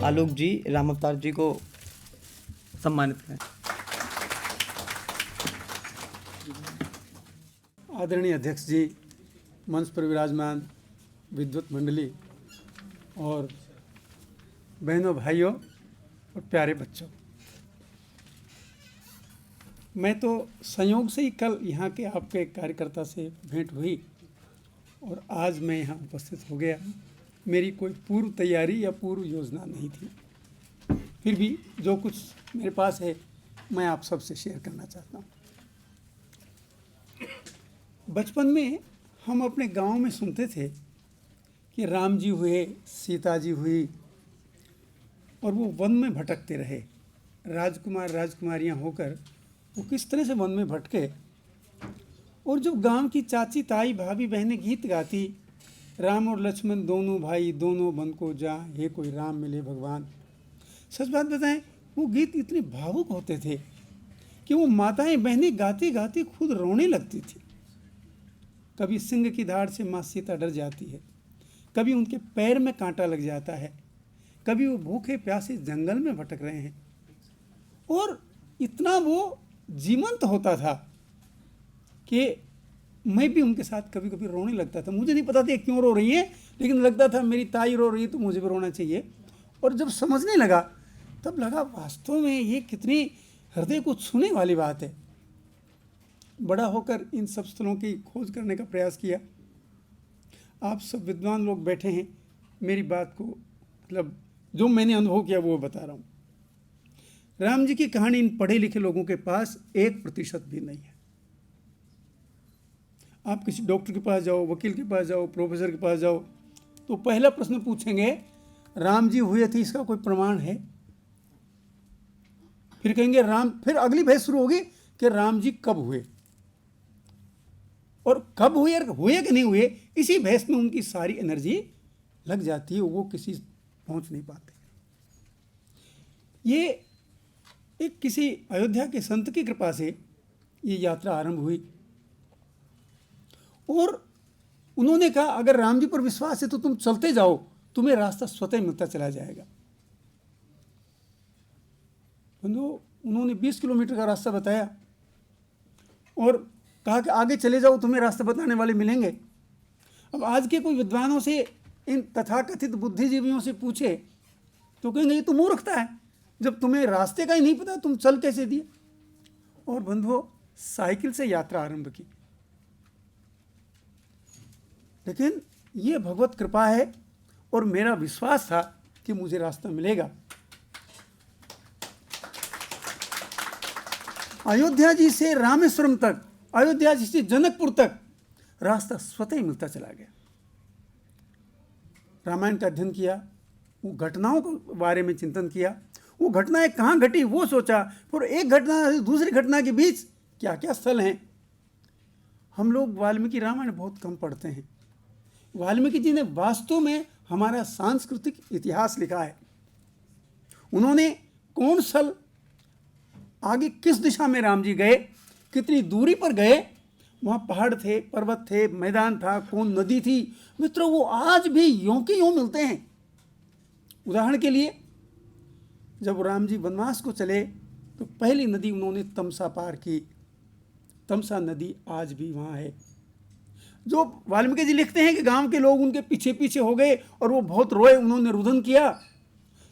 आलोक जी राम अवतार जी को सम्मानित करें। आदरणीय अध्यक्ष जी, मंच पर विराजमान विद्वत मंडली और बहनों भाइयों और प्यारे बच्चों, मैं तो संयोग से ही कल यहाँ के आपके कार्यकर्ता से भेंट हुई और आज मैं यहाँ उपस्थित हो गया। मेरी कोई पूर्व तैयारी या पूर्व योजना नहीं थी, फिर भी जो कुछ मेरे पास है मैं आप सबसे शेयर करना चाहता हूँ। बचपन में हम अपने गांव में सुनते थे कि राम जी हुए, सीता जी हुई और वो वन में भटकते रहे। राजकुमार राजकुमारियां होकर वो किस तरह से वन में भटके, और जो गांव की चाची ताई भाभी बहनें गीत गाती, राम और लक्ष्मण दोनों भाई दोनों वन को जा, हे कोई राम मिले भगवान। सच बात बताएं, वो गीत इतने भावुक होते थे कि वो माताएं बहनें गाती गाती खुद रोने लगती थी। कभी सिंह की धाड़ से माँ सीता डर जाती है, कभी उनके पैर में कांटा लग जाता है, कभी वो भूखे प्यासे जंगल में भटक रहे हैं, और इतना वो जीवंत होता था कि मैं भी उनके साथ कभी कभी रोने लगता था। मुझे नहीं पता था क्यों रो रही है, लेकिन लगता था मेरी ताई रो रही है तो मुझे भी रोना चाहिए। और जब समझने लगा तब लगा वास्तव में ये कितनी हृदय को छूने वाली बात है। बड़ा होकर इन सब स्थलों की खोज करने का प्रयास किया। आप सब विद्वान लोग बैठे हैं, मेरी बात को मतलब जो मैंने अनुभव किया वो बता रहा हूँ। राम जी की कहानी इन पढ़े लिखे लोगों के पास 1% भी नहीं है। आप किसी डॉक्टर के पास जाओ, वकील के पास जाओ, प्रोफेसर के पास जाओ, तो पहला प्रश्न पूछेंगे राम जी हुए थे, इसका कोई प्रमाण है? फिर कहेंगे राम, फिर अगली बहस शुरू होगी कि राम जी कब हुए, और कब हुए और हुए कि नहीं हुए, इसी बहस में उनकी सारी एनर्जी लग जाती है, वो किसी पहुंच नहीं पाते। ये एक किसी अयोध्या के संत की कृपा से ये यात्रा आरंभ हुई, और उन्होंने कहा अगर राम जी पर विश्वास है तो तुम चलते जाओ, तुम्हें रास्ता स्वतः मिलता चला जाएगा। उन्होंने 20 किलोमीटर का रास्ता बताया और कहा कि आगे चले जाओ, तुम्हें रास्ता बताने वाले मिलेंगे। अब आज के कोई विद्वानों से, इन तथाकथित बुद्धिजीवियों से पूछे तो कहेंगे ये तो मूर्खता है, जब तुम्हें रास्ते का ही नहीं पता तुम चल कैसे दिए। और बंधुओं, साइकिल से यात्रा आरंभ की, लेकिन ये भगवत कृपा है और मेरा विश्वास था कि मुझे रास्ता मिलेगा। अयोध्या जी से रामेश्वरम तक, अयोध्या जी से जनकपुर तक रास्ता स्वतः ही मिलता चला गया। रामायण का अध्ययन किया, वो घटनाओं के बारे में चिंतन किया, वो घटनाएं कहाँ घटी वो सोचा, फिर एक घटना से दूसरी घटना के बीच क्या क्या स्थल हैं। हम लोग वाल्मीकि रामायण बहुत कम पढ़ते हैं। वाल्मीकि जी ने वास्तव में हमारा सांस्कृतिक इतिहास लिखा है। उन्होंने कौन सल आगे किस दिशा में राम जी गए, कितनी दूरी पर गए, वहाँ पहाड़ थे, पर्वत थे, मैदान था, कौन नदी थी, मित्रों वो आज भी यों के यों मिलते हैं। उदाहरण के लिए जब राम जी वनवास को चले तो पहली नदी उन्होंने तमसा पार की। तमसा नदी आज भी वहाँ है। जो वाल्मीकि जी लिखते हैं कि गांव के लोग उनके पीछे पीछे हो गए और वो बहुत रोए, उन्होंने रुदन किया,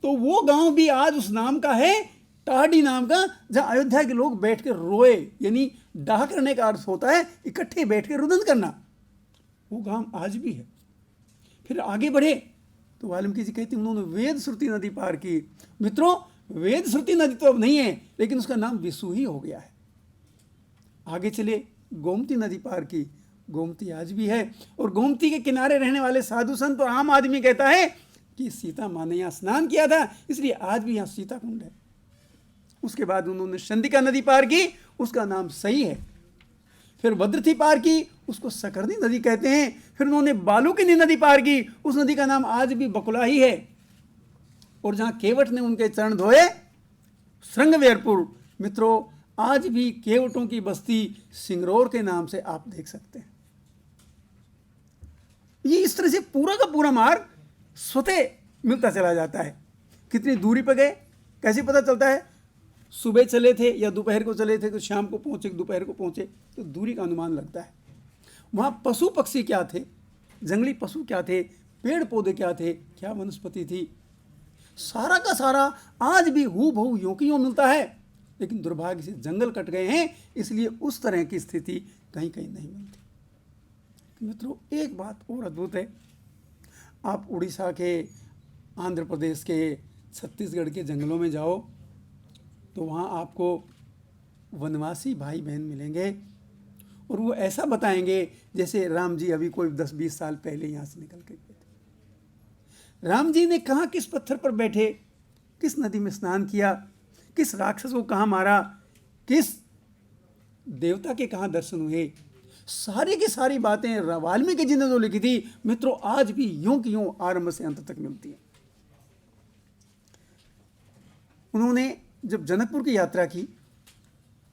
तो वो गांव भी आज उस नाम का है, टाहडी नाम का, जहां अयोध्या के लोग बैठ के रोए, यानी डाह करने का अर्थ होता है इकट्ठे बैठ के रुदन करना। वो गांव आज भी है। फिर आगे बढ़े तो वाल्मीकि जी कहते हैं उन्होंने वेद श्रुति नदी पार की। मित्रों, वेद श्रुति नदी तो अब नहीं है, लेकिन उसका नाम विशु ही हो गया है। आगे चले, गोमती नदी पार की। गोमती आज भी है, और गोमती के किनारे रहने वाले साधु संत और आम आदमी कहता है कि सीता माँ ने यहाँ स्नान किया था, इसलिए आज भी यहाँ सीता कुंड है। उसके बाद उन्होंने चंदिका नदी पार की, उसका नाम सही है। फिर भद्रथी पार की, उसको सकरनी नदी कहते हैं। फिर उन्होंने बालूकिनी नदी पार की, उस नदी का नाम आज भी बकुला ही है। और जहाँ केवट ने उनके चरण धोए, श्रृंगवेरपुर, मित्रों आज भी केवटों की बस्ती सिंगरौर के नाम से आप देख सकते हैं। ये इस तरह से पूरा का पूरा मार्ग स्वतः मिलता चला जाता है। कितनी दूरी पर गए कैसे पता चलता है? सुबह चले थे या दोपहर को चले थे तो शाम को पहुँचे, दोपहर को पहुँचे, तो दूरी का अनुमान लगता है। वहाँ पशु पक्षी क्या थे, जंगली पशु क्या थे, पेड़ पौधे क्या थे, क्या वनस्पति थी, सारा का सारा आज भी हूबहू यूं की यूं मिलता है। लेकिन दुर्भाग्य से जंगल कट गए हैं, इसलिए उस तरह की स्थिति कहीं कहीं नहीं मिलती। मित्रों, एक बात और अद्भुत है, आप उड़ीसा के, आंध्र प्रदेश के, छत्तीसगढ़ के जंगलों में जाओ तो वहाँ आपको वनवासी भाई बहन मिलेंगे और वो ऐसा बताएंगे जैसे राम जी अभी कोई 10-20 साल पहले यहाँ से निकल के गए थे। राम जी ने कहाँ किस पत्थर पर बैठे, किस नदी में स्नान किया, किस राक्षस को कहाँ मारा, किस देवता के कहाँ दर्शन हुए, सारी की सारी बातें वाल्मीकि जी ने जो लिखी थी मित्रों, आज भी यूं की यूं आरंभ से अंत तक मिलती हैं। उन्होंने जब जनकपुर की यात्रा की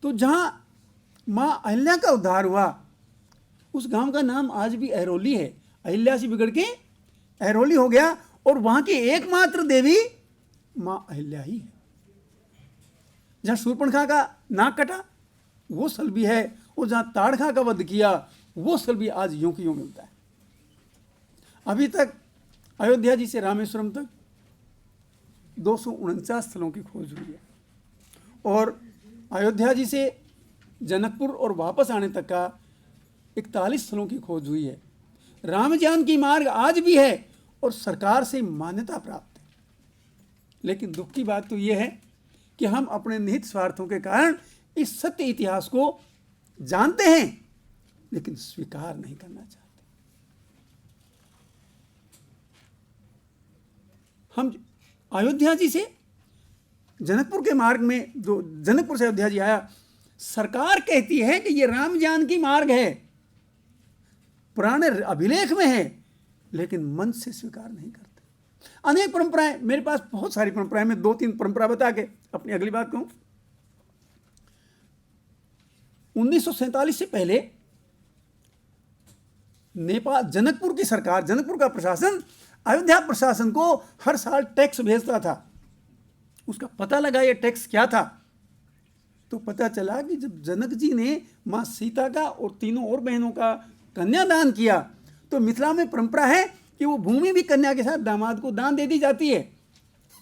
तो जहाँ माँ अहिल्या का उद्धार हुआ उस गांव का नाम आज भी अहरोली है। अहिल्या से बिगड़ के अहरोली हो गया और वहाँ की एकमात्र देवी माँ अहिल्या ही है। जहाँ शूर्पणखा का नाक कटा वो स्थल भी है और जहाँ ताड़खा का वध किया वो स्थल भी आज यूं की यूं मिलता है। अभी तक अयोध्या जी से रामेश्वरम तक 249 स्थलों की खोज हुई है और अयोध्या जी से जनकपुर और वापस आने तक का 41 स्थलों की खोज हुई है। राम जानकी मार्ग आज भी है और सरकार से मान्यता प्राप्त है। लेकिन दुख की बात तो यह है कि हम अपने निहित स्वार्थों के कारण इस सत्य इतिहास को जानते हैं लेकिन स्वीकार नहीं करना चाहते। हम अयोध्या जी से जनकपुर के मार्ग में, जो जनकपुर से अयोध्या जी आया, सरकार कहती है कि ये राम जानकी मार्ग है, पुराने अभिलेख में है, लेकिन मन से स्वीकार नहीं करते। अनेक परंपराएं, मेरे पास बहुत सारी परंपराएं, मैं 2-3 परंपरा बता के अपनी अगली बात कहूं। 1947 से पहले नेपाल, जनकपुर की सरकार, जनकपुर का प्रशासन अयोध्या प्रशासन को हर साल टैक्स भेजता था। उसका पता लगा ये टैक्स क्या था, तो पता चला कि जब जनक जी ने माँ सीता का और तीनों और बहनों का कन्यादान किया तो मिथिला में परंपरा है कि वो भूमि भी कन्या के साथ दामाद को दान दे दी जाती है।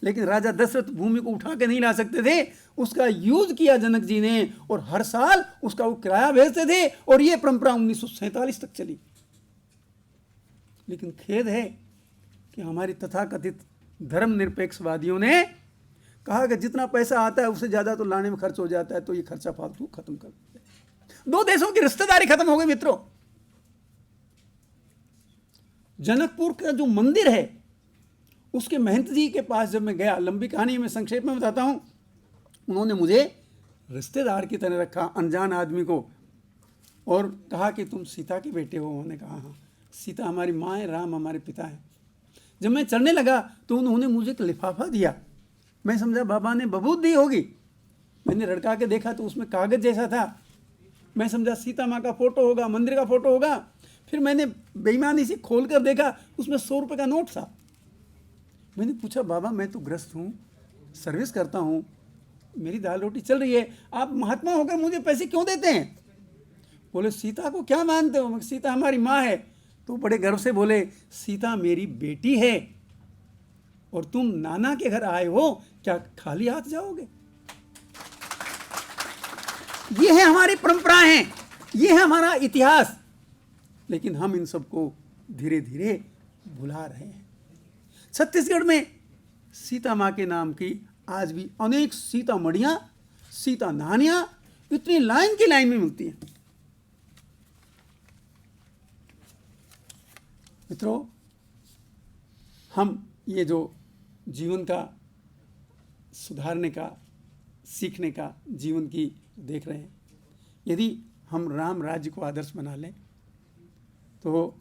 लेकिन राजा दशरथ भूमि को उठा के नहीं ला सकते थे, उसका यूज किया जनक जी ने और हर साल उसका वो किराया भेजते थे और ये परंपरा 1947 तक चली। लेकिन खेद है कि हमारी तथाकथित धर्मनिरपेक्षवादियों ने कहा कि जितना पैसा आता है उससे ज्यादा तो लाने में खर्च हो जाता है, तो ये खर्चा फालतू खत्म कर देते हैं। 2 देशों की रिश्तेदारी खत्म हो गई मित्रों। जनकपुर का जो मंदिर है उसके महंत जी के पास जब मैं गया, लंबी कहानी में संक्षेप में बताता हूं, उन्होंने मुझे रिश्तेदार की तरह रखा, अनजान आदमी को, और कहा कि तुम सीता के बेटे हो। उन्होंने कहा हाँ, सीता हमारी माँ है, राम हमारे पिता हैं। जब मैं चढ़ने लगा तो उन्होंने मुझे एक लिफाफा दिया। मैं समझा बाबा ने बबूत दी होगी। मैंने रड़का के देखा तो उसमें कागज जैसा था। मैं समझा सीता माँ का फोटो होगा, मंदिर का फोटो होगा। फिर मैंने बेईमानी से खोल कर देखा, उसमें 100 रुपये का नोट था। मैंने पूछा बाबा मैं तो ग्रस्त हूँ, सर्विस करता हूँ, मेरी दाल रोटी चल रही है, आप महात्मा होकर मुझे पैसे क्यों देते हैं? बोले सीता को क्या मानते हो? सीता हमारी माँ है। तो बड़े गर्व से बोले सीता मेरी बेटी है और तुम नाना के घर आए हो, क्या खाली हाथ जाओगे? ये है हमारी परंपराएं, ये है हमारा इतिहास, लेकिन हम इन सबको धीरे धीरे भुला रहे हैं। छत्तीसगढ़ में सीता माँ के नाम की आज भी अनेक सीता मढ़ियाँ, सीता नहानियाँ इतनी लाइन की लाइन में मिलती हैं। मित्रों, हम ये जो जीवन का सुधारने का, सीखने का जीवन की देख रहे हैं, यदि हम राम राज्य को आदर्श बना लें तो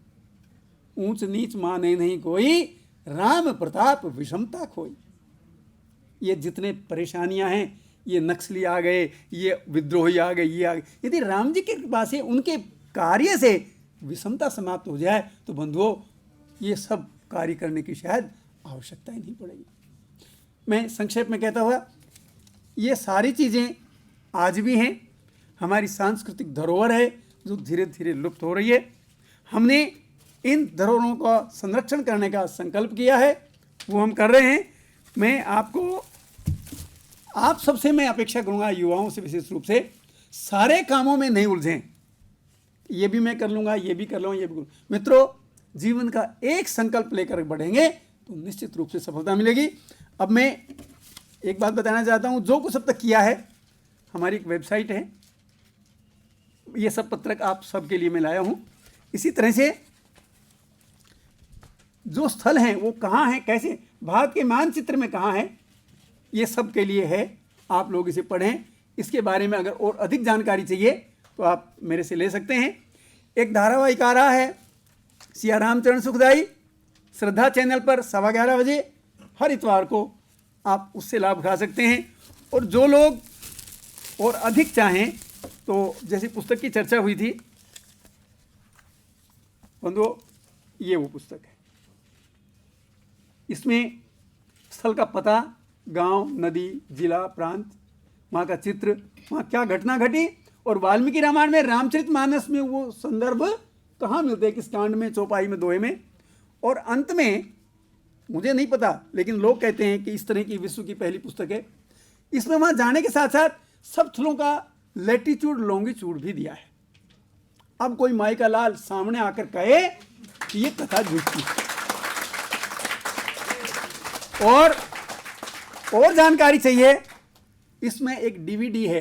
ऊंच नीच माने नहीं कोई, राम प्रताप विषमता खोई। ये जितने परेशानियां हैं, ये नक्सली आ गए, ये विद्रोही आ गए, ये आ गए, यदि राम जी के कृपा से, उनके कार्य से विषमता समाप्त हो जाए तो बंधुओं ये सब कार्य करने की शायद आवश्यकता ही नहीं पड़ेगी। मैं संक्षेप में कहता हुआ, ये सारी चीज़ें आज भी हैं, हमारी सांस्कृतिक धरोहर है जो धीरे धीरे लुप्त हो रही है। हमने इन धरोहरों का संरक्षण करने का संकल्प किया है, वो हम कर रहे हैं। मैं आप सबसे मैं अपेक्षा करूँगा, युवाओं से विशेष रूप से, सारे कामों में नहीं उलझें। ये भी मैं कर लूँगा, ये भी कर लूँगा, ये भी कर। मित्रों, जीवन का एक संकल्प लेकर बढ़ेंगे तो निश्चित रूप से सफलता मिलेगी। अब मैं एक बात बताना चाहता हूँ, जो कुछ अब तक किया है, हमारी एक वेबसाइट है, ये सब पत्रक आप सबके लिए मैं लाया हूँ। इसी तरह से जो स्थल हैं वो कहाँ हैं, कैसे, भारत के मानचित्र में कहाँ है, ये सब के लिए है। आप लोग इसे पढ़ें। इसके बारे में अगर और अधिक जानकारी चाहिए तो आप मेरे से ले सकते हैं। एक धारावाहिक आ रहा है सिया रामचरण सुखदाई, श्रद्धा चैनल पर 11:15 बजे हर इतवार को, आप उससे लाभ उठा सकते हैं। और जो लोग और अधिक चाहें तो जैसे पुस्तक की चर्चा हुई थी बंधुओं, ये वो पुस्तक है। इसमें स्थल का पता, गांव, नदी, जिला, प्रांत, वहाँ का चित्र, वहाँ क्या घटना घटी, और वाल्मीकि रामायण में, रामचरितमानस में वो संदर्भ कहाँ मिलते हैं, किस कांड में, चौपाई में, दोहे में। और अंत में, मुझे नहीं पता लेकिन लोग कहते हैं कि इस तरह की विश्व की पहली पुस्तक है। इसमें वहाँ जाने के साथ साथ सब स्थलों का लैटिट्यूड लॉन्गिट्यूड भी दिया है। अब कोई माई का लाल सामने आकर कहे कि ये कथा झूठी है और जानकारी चाहिए, इसमें एक डीवीडी है।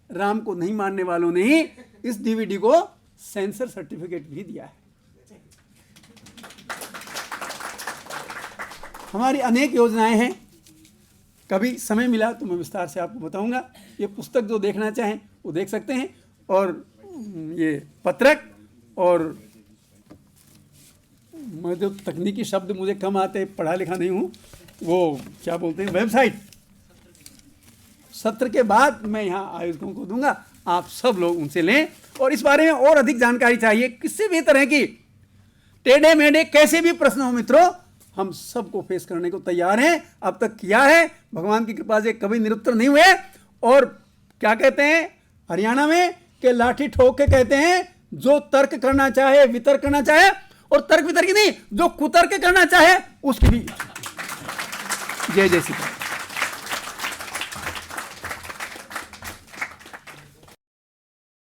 राम को नहीं मानने वालों ने ही इस डीवीडी को सेंसर सर्टिफिकेट भी दिया है। हमारी अनेक योजनाएं हैं, कभी समय मिला तो मैं विस्तार से आपको बताऊंगा। ये पुस्तक जो देखना चाहें वो देख सकते हैं, और ये पत्रक, और मैं जो तकनीकी शब्द मुझे कम आते, पढ़ा लिखा नहीं हूँ, वो क्या बोलते हैं, वेबसाइट। सत्र के बाद मैं यहाँ आयोजकों को दूंगा, आप सब लोग उनसे लें। और इस बारे में और अधिक जानकारी चाहिए, किसी भी तरह की टेढ़े मेढ़े कैसे भी प्रश्न हो मित्रों, हम सबको फेस करने को तैयार हैं। अब तक किया है, भगवान की कृपा से कभी निरुत्तर नहीं हुए। और क्या कहते हैं हरियाणा में कि लाठी ठोक के कहते हैं, जो तर्क करना चाहे, वितर्क करना चाहे, और तर्क वितर्क नहीं, जो कुतर्क करना चाहे उसकी भी। जय जय श्री कृष्ण।